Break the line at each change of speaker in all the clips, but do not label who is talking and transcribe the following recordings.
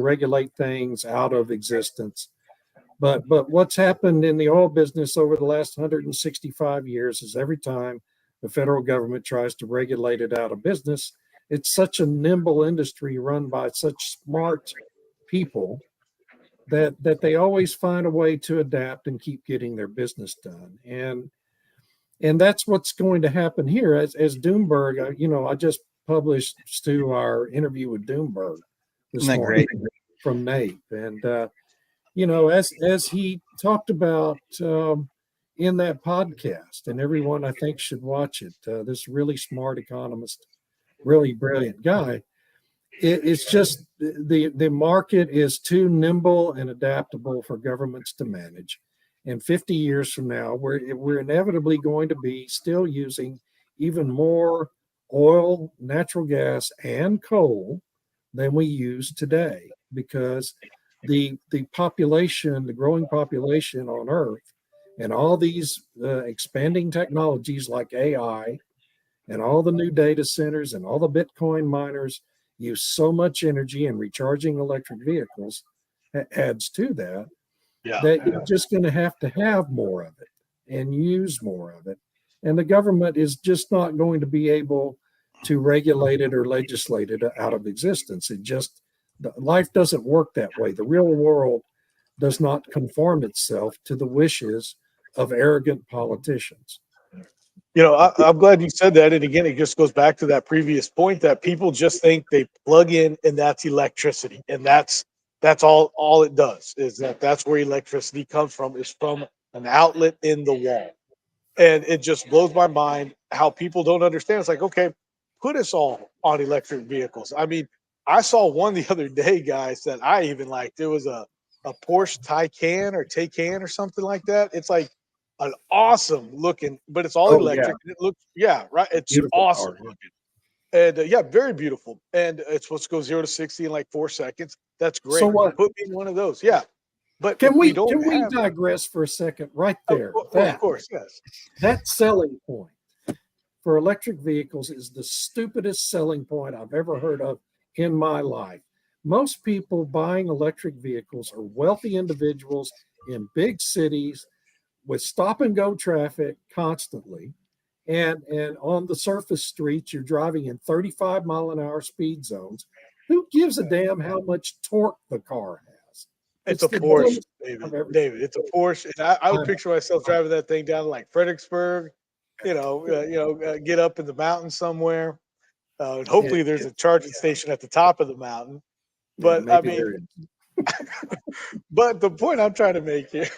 regulate things out of existence. But what's happened in the oil business over the last 165 years is every time the federal government tries to regulate it out of business, it's such a nimble industry run by such smart people that they always find a way to adapt and keep getting their business done. And that's what's going to happen here. As Doomberg, I just published, Stu, our interview with Doomberg this morning from Nate. And, as he talked about in that podcast, and everyone I think should watch it, this really smart economist, really brilliant guy, it's just the market is too nimble and adaptable for governments to manage. And 50 years from now, we're inevitably going to be still using even more oil, natural gas, and coal than we use today, because the population, the growing population on Earth, and all these expanding technologies like AI and all the new data centers and all the Bitcoin miners use so much energy, and recharging electric vehicles adds to that. That you're just going to have more of it and use more of it. And the government is just not going to be able to regulate it or legislate it out of existence. Life doesn't work that way. The real world does not conform itself to the wishes of arrogant politicians.
I'm glad you said that. And again, it just goes back to that previous point that people just think they plug in and that's electricity. And that's all it does, is that's where electricity comes from, is from an outlet in the wall. And it just blows my mind how people don't understand. It's like, okay, put us all on electric vehicles. I mean, I saw one the other day, guys, that I even liked. It was a Porsche Taycan or something like that. It's like an awesome looking, but it's all electric.
Yeah.
It looks, right. It's beautiful, awesome looking. And very beautiful. And it's supposed to go 0 to 60 in like 4 seconds. That's great.
So what?
Put me in one of those. Yeah. But
can we digress for a second right there?
Of course, yes.
That selling point for electric vehicles is the stupidest selling point I've ever heard of in my life. Most people buying electric vehicles are wealthy individuals in big cities with stop and go traffic constantly. And on the surface streets, you're driving in 35 mile an hour speed zones. Who gives a damn how much torque the car has?
It's a Porsche, David. It's a Porsche. And I would picture myself driving that thing down to like Fredericksburg, get up in the mountains somewhere. And hopefully there's a charging station at the top of the mountain. But I mean, but the point I'm trying to make here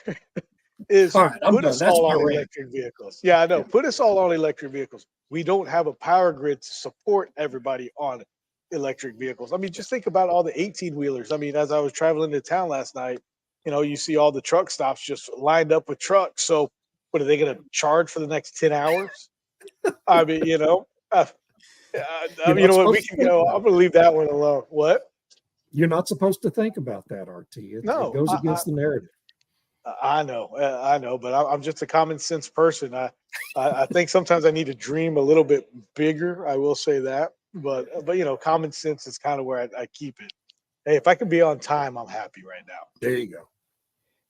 is put us all on electric vehicles. Yeah, I know. Put us all on electric vehicles. We don't have a power grid to support everybody on electric vehicles. I mean, just think about all the 18-wheelers. I mean, as I was traveling to town last night, you see all the truck stops just lined up with trucks. So what are they going to charge for the next 10 hours? I mean, you know what? We can go. I'm going to leave that one alone. What?
You're not supposed to think about that, RT. It goes against the narrative.
I know, but I'm just a common sense person. I think sometimes I need to dream a little bit bigger. I will say that, but common sense is kind of where I keep it. Hey, if I can be on time, I'm happy right now.
There you go.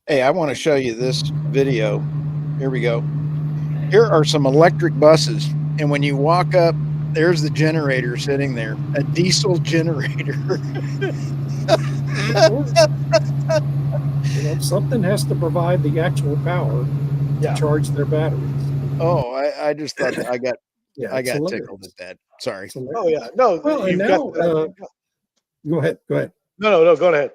Hey, I want to show you this video. Here we go. Here are some electric buses, and when you walk up, there's the generator sitting there, a diesel generator.
Something has to provide the actual power to charge their batteries.
Oh, I just thought I got tickled at that. Sorry.
Oh yeah, no.
Well, and now, go ahead.
No, go ahead.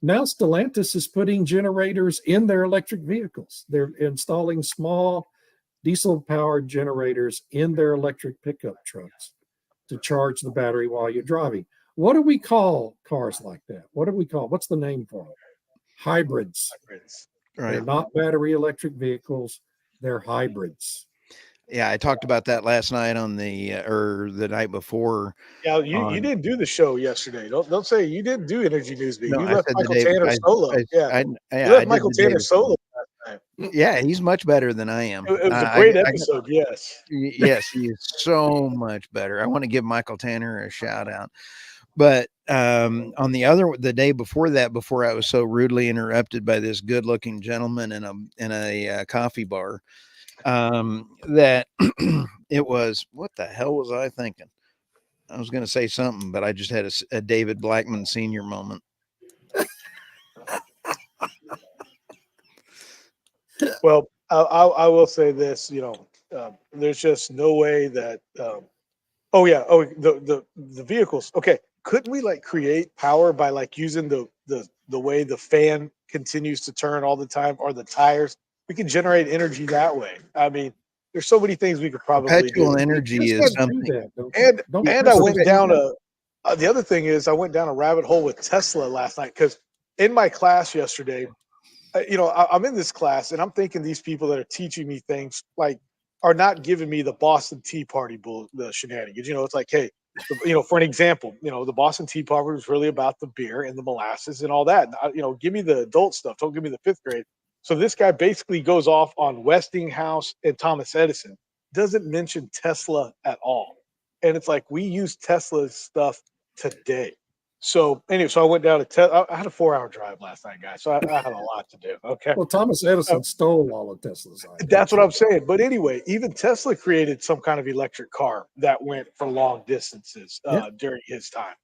Now Stellantis is putting generators in their electric vehicles. They're installing small diesel-powered generators in their electric pickup trucks to charge the battery while you're driving. What do we call cars like that? What's the name for them? Hybrids. Right. They're not battery electric vehicles. They're hybrids.
Yeah, I talked about that last night on the night before.
Yeah, you didn't do the show yesterday. Don't say you didn't do Energy Newsbeat. No, you left Michael Tanner solo. You left Michael Tanner solo last night.
Yeah, he's much better than I am.
It was a great episode. Yes.
Yes, he is so much better. I want to give Michael Tanner a shout out. But on the day before that, before I was so rudely interrupted by this good-looking gentleman in a coffee bar, that it was, what the hell was I thinking? I was going to say something, but I just had a David Blackmon Sr. moment.
Well, I will say this, there's just no way that, oh yeah, the vehicles. Okay, couldn't we like create power by like using the way the fan continues to turn all the time, or the tires? We can generate energy that way. I mean, there's so many things we could probably
Perpetual
do.
energy
Just
is
gotta do
something.
that, don't you?
And
Don't
and I
just
went
say
down
that.
the other thing is I went down a rabbit hole with Tesla last night, because in my class yesterday, I'm in this class and I'm thinking these people that are teaching me things like are not giving me the Boston Tea Party the shenanigans. It's like, hey, for an example, the Boston Tea Party was really about the beer and the molasses and all that. Give me the adult stuff. Don't give me the fifth grade. So this guy basically goes off on Westinghouse and Thomas Edison, doesn't mention Tesla at all. And it's like, we use Tesla's stuff today. So anyway, so I went down to I had a 4-hour drive last night, guys. So I had a lot to do. Okay.
Well, Thomas Edison stole all of Tesla's ideas.
That's what I'm saying. But anyway, even Tesla created some kind of electric car that went for long distances during his time.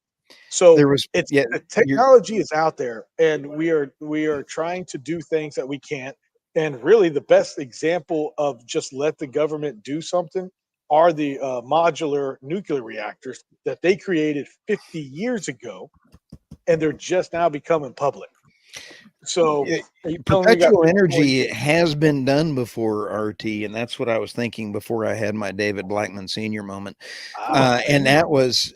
So the technology is out there, and we are trying to do things that we can't. And really, the best example of just let the government do something are the modular nuclear reactors that they created 50 years ago, and they're just now becoming public. So
perpetual energy has been done before, RT, and that's what I was thinking before I had my David Blackmon Sr. moment. And that was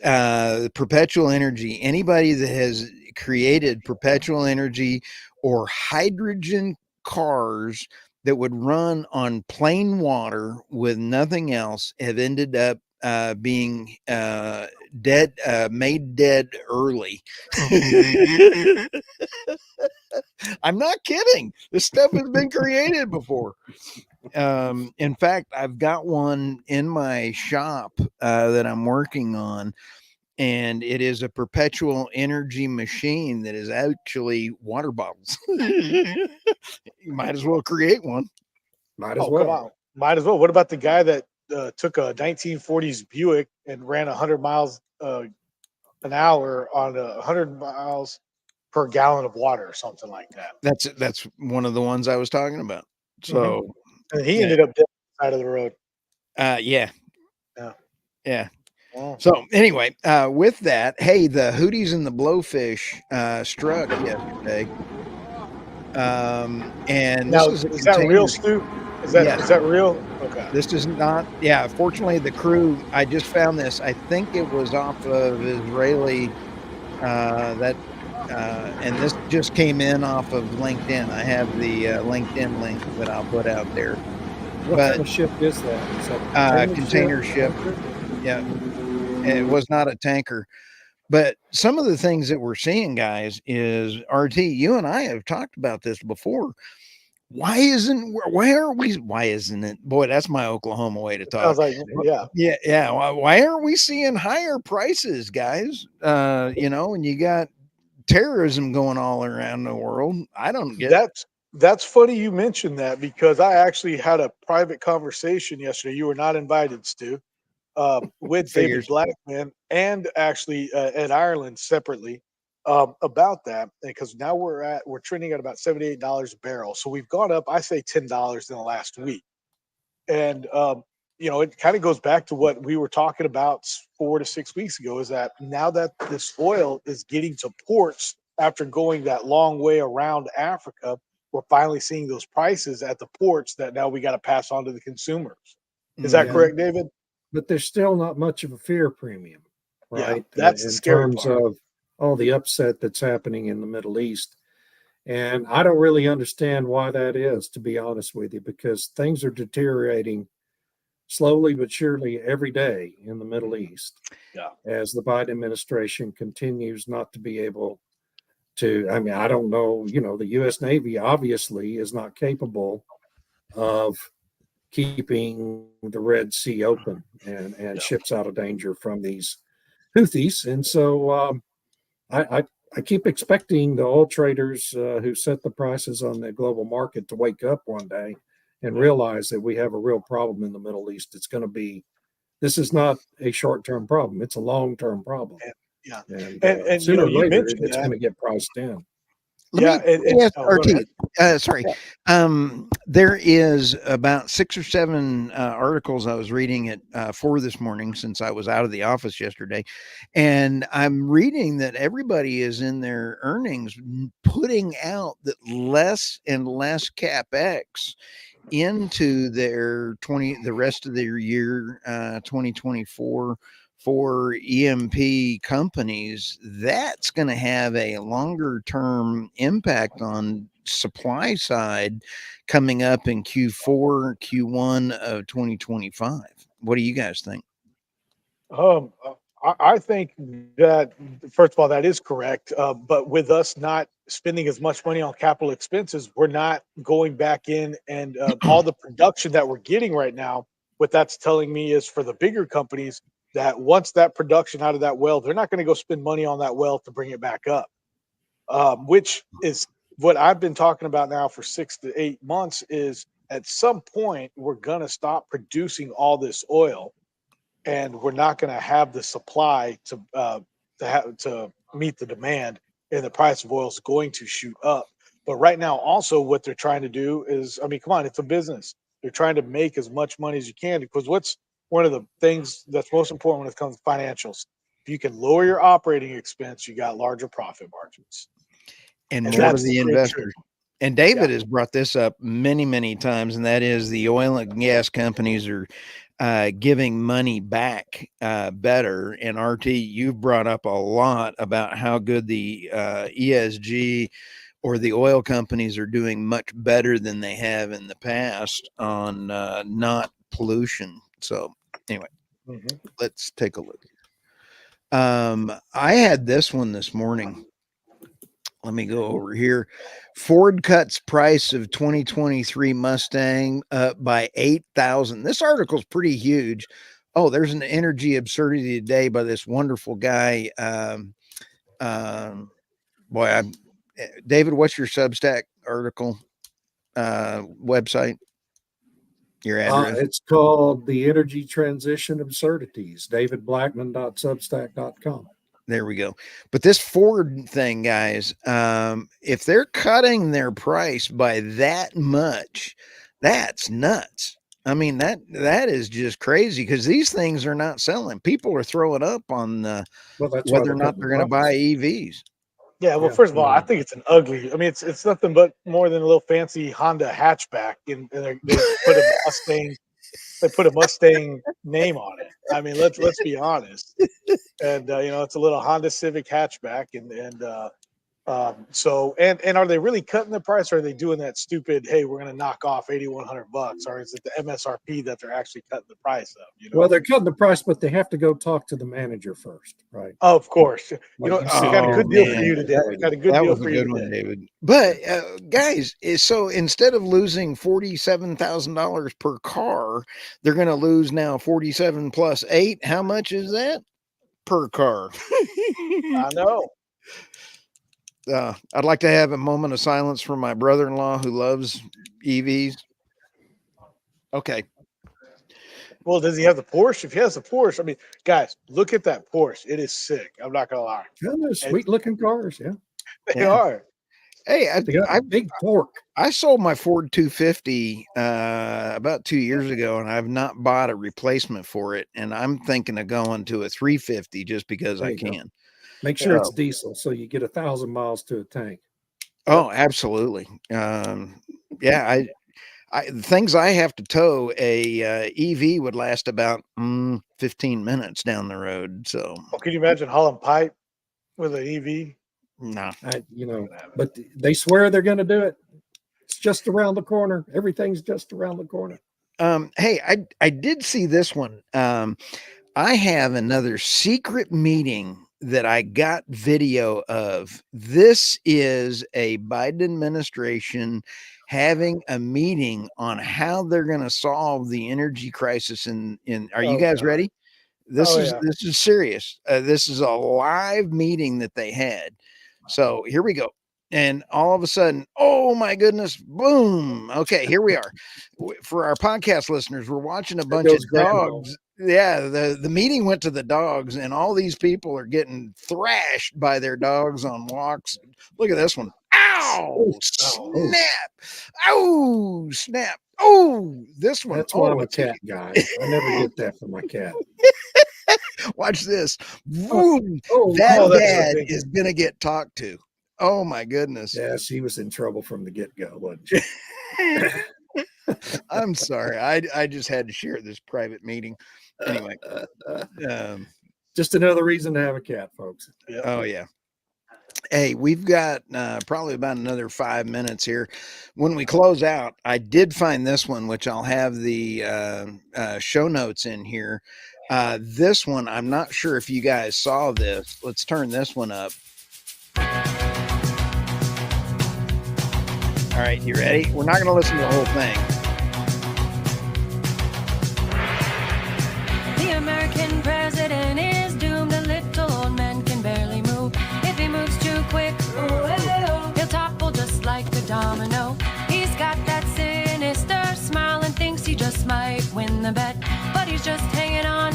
perpetual energy. Anybody that has created perpetual energy or hydrogen cars that would run on plain water with nothing else have ended up being dead, made dead early. I'm not kidding. This stuff has been created before. In fact, I've got one in my shop that I'm working on, and it is a perpetual energy machine that is actually water bottles. You might as well create one.
Might as well.
Come on. Might as well. What about the guy that took a 1940s Buick and ran 100 miles an hour on 100 miles per gallon of water or something like that?
That's one of the ones I was talking about. So
and he ended up dead on the side of the road.
Yeah. So anyway, with that, hey, the Hooties and the Blowfish struck yesterday. And
now,
this
is that real, Stu? Is that real? Okay.
This is not. Yeah. Fortunately, the crew. I just found this. I think it was off of Israeli. And this just came in off of LinkedIn. I have the LinkedIn link that I'll put out there.
What kind of ship is that? Is that
a container ship? Yeah. It was not a tanker. But some of the things that we're seeing, guys, is RT, you and I have talked about this before. Why isn't it? Boy, that's my Oklahoma way to talk.
Sounds like,
yeah. Why aren't we seeing higher prices, guys? And you got terrorism going all around the world. I don't get
that's funny you mentioned that, because I actually had a private conversation yesterday. You were not invited, Stu. With David Blackmon and actually Ed Ireland separately about that, because now we're trending at about $78 a barrel. So we've gone up, I say $10 in the last week. And it kind of goes back to what we were talking about 4 to 6 weeks ago, is that now that this oil is getting to ports after going that long way around Africa, we're finally seeing those prices at the ports that now we got to pass on to the consumers. Is that correct, David?
But there's still not much of a fear premium, right?
Yeah, that's the scary part.
In terms of all the upset that's happening in the Middle East. And I don't really understand why that is, to be honest with you, because things are deteriorating slowly but surely every day in the Middle East.
Yeah.
As the Biden administration continues not to be able to, I don't know, the U.S. Navy obviously is not capable of keeping the Red Sea open and ships out of danger from these Houthis. And so I keep expecting the oil traders who set the prices on the global market to wake up one day and realize that we have a real problem in the Middle East. This is not a short-term problem. It's a long-term problem.
Yeah.
And
You know,
sooner or
you
later,
mentioned
it's
that.
going to get priced in.
Let me ask
oh, go
RT.
ahead.
Sorry.
Yeah.
There is about 6 or 7 articles I was reading at 4 this morning, since I was out of the office yesterday. And I'm reading that everybody is in their earnings putting out that less and less CapEx into their the rest of their year 2024 for EMP companies. That's going to have a longer term impact on supply side coming up in Q1 of 2025. What do you guys think?
I think that, first of all, that is correct. But with us not spending as much money on capital expenses, we're not going back in and all the production that we're getting right now. What that's telling me is, for the bigger companies, that once that production out of that well, they're not going to go spend money on that well to bring it back up, which is what I've been talking about now for 6 to 8 months. Is at some point we're going to stop producing all this oil, and we're not going to have the supply to meet the demand, and the price of oil is going to shoot up. But right now, also, what they're trying to do is, I mean, come on, it's a business. They're trying to make as much money as you can, because what's one of the things that's most important when it comes to financials? If you can lower your operating expense, you got larger profit margins,
And
and
more to
that's
the
the great truth.
investors. And David
Yeah.
has brought this up many, many times, and that is the oil and gas companies are giving money back better. And RT, you've brought up a lot about how good the ESG or the oil companies are doing much better than they have in the past on not pollution. So anyway, let's take a look. I had this one this morning. Let me go over here. Ford cuts price of 2023 Mustang up by 8,000. This article's pretty huge. Oh, there's an energy absurdity today by this wonderful guy. David, what's your Substack article website? Your address?
It's called The Energy Transition Absurdities, davidblackmon.substack.com.
There we go. But this Ford thing, guys, if they're cutting their price by that much, that's nuts. I mean, that is just crazy, because these things are not selling. People are throwing up on whether or not they're going to buy EVs.
Yeah, well, first of all, I think it's an ugly. I mean, it's nothing but more than a little fancy Honda hatchback, and they put a Mustang. They put a Mustang name on it. I mean, let's be honest. And you know, it's a little Honda Civic hatchback, and are they really cutting the price, or are they doing that stupid, hey, we're going to knock off $8,100, or is it the MSRP that they're actually cutting the price of? You know,
Well, they're cutting the price, but they have to go talk to the manager first, right?
oh, of course. You know,
Like
I got a good deal for you today. I got a good
That
deal
was
for
a
you
good one,
today.
David. But guys, so instead of losing $47,000 per car, they're going to lose now 47 plus 8. How much is that per car?
I know.
I'd like to have a moment of silence for my brother-in-law who loves EVs. Okay.
Well, does he have the Porsche? If he has the Porsche, I mean, guys, look at that Porsche. It is sick. I'm not gonna lie.
Yeah, they're sweet looking cars. Yeah.
They are.
Hey,
They got big torque.
I sold my Ford 250 about 2 years ago, and I've not bought a replacement for it. And I'm thinking of going to a 350 just because I can.
Make sure it's diesel, so you get 1,000 miles to a tank.
Oh, absolutely. Yeah, the things I have to tow, a EV would last about 15 minutes down the road. So,
well, can you imagine hauling pipe with an EV?
No,
but they swear they're going to do it. It's just around the corner. Everything's just around the corner.
Hey, I did see this one. I have another secret meeting that I got video of. This is a Biden administration having a meeting on how they're going to solve the energy crisis. Are you guys ready? This
Oh,
is
yeah.
this is serious. This is a live meeting that they had. So here we go. And all of a sudden, oh my goodness, boom. Okay, here we are. For our podcast listeners, we're watching a bunch of
goes Grandma.
dogs. Yeah, the meeting went to the dogs, and all these people are getting thrashed by their dogs on walks. Look at this one. Ow! Snap! Oh, snap! Oh, this one.
That's why I'm
Oh,
a cat guy. I never get that from my cat.
watch this. Boom!
Oh,
That
oh, that's
dad
ridiculous.
is gonna get talked to. Oh my goodness.
yeah, she was in trouble from the get-go, wasn't she?
I'm sorry. I just had to share this private meeting. Anyway.
Just another reason to have a cat, folks.
Yep.
Oh yeah. Hey, we've got probably about another 5 minutes here. When we close out, I did find this one, which I'll have the show notes in here. This one, I'm not sure if you guys saw this. Let's turn this one up. All right, you ready? We're not going to listen to the whole thing.
The American president is doomed. A little old man can barely move. If he moves too quick, he'll topple just like a domino. He's got that sinister smile and thinks he just might win the bet. But he's just hanging on,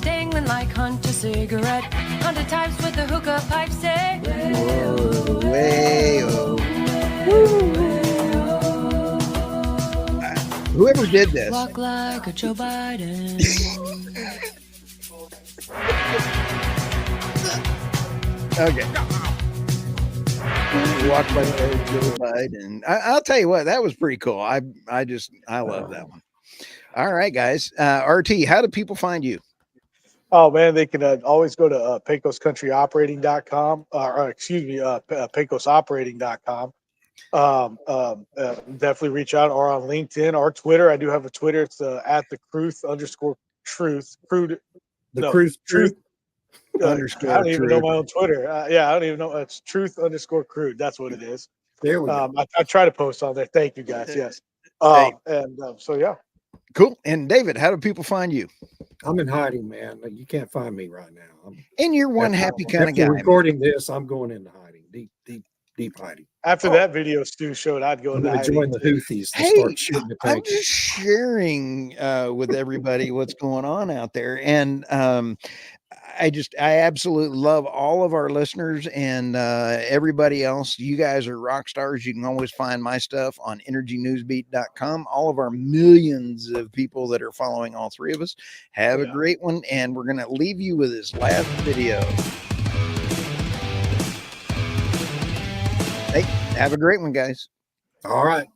dangling like Hunt a cigarette. Hunter types with the hookah pipe say,
Way-oh. Whoever did this.
walk like a Joe Biden.
Okay. Walk by Joe Biden. I'll tell you what, that was pretty cool. I love that one. All right, guys. RT, how do people find you?
Oh man, they can always go to pecoscountryoperating.com or excuse me, pecosoperating.com. Definitely reach out or on LinkedIn or Twitter. I do have a Twitter. It's at the Crude_Truth. Crude.
The
No,
Crude Truth.
Underscore
I don't even know
Truth.
my own Twitter. Yeah, I don't even know. It's Truth_Crude. That's what it is.
There we go.
I try to post on there. Thank you guys. Yes.
Hey.
So yeah.
Cool. And David, how do people find you?
I'm in hiding, man. You can't find me right now.
And you're one happy kind of
After
guy.
recording this, I'm going into hiding, deep hiding.
After that video Stu showed, I'd go
I'm
into
going to
hiding.
join the Houthis to
Hey,
start shooting the
I'm
tanks.
just sharing with everybody what's going on out there. And I absolutely love all of our listeners and everybody else. You guys are rock stars. You can always find my stuff on energynewsbeat.com. All of our millions of people that are following all three of us. Have a great one. And we're going to leave you with this last video. Hey, have a great one, guys.
All right.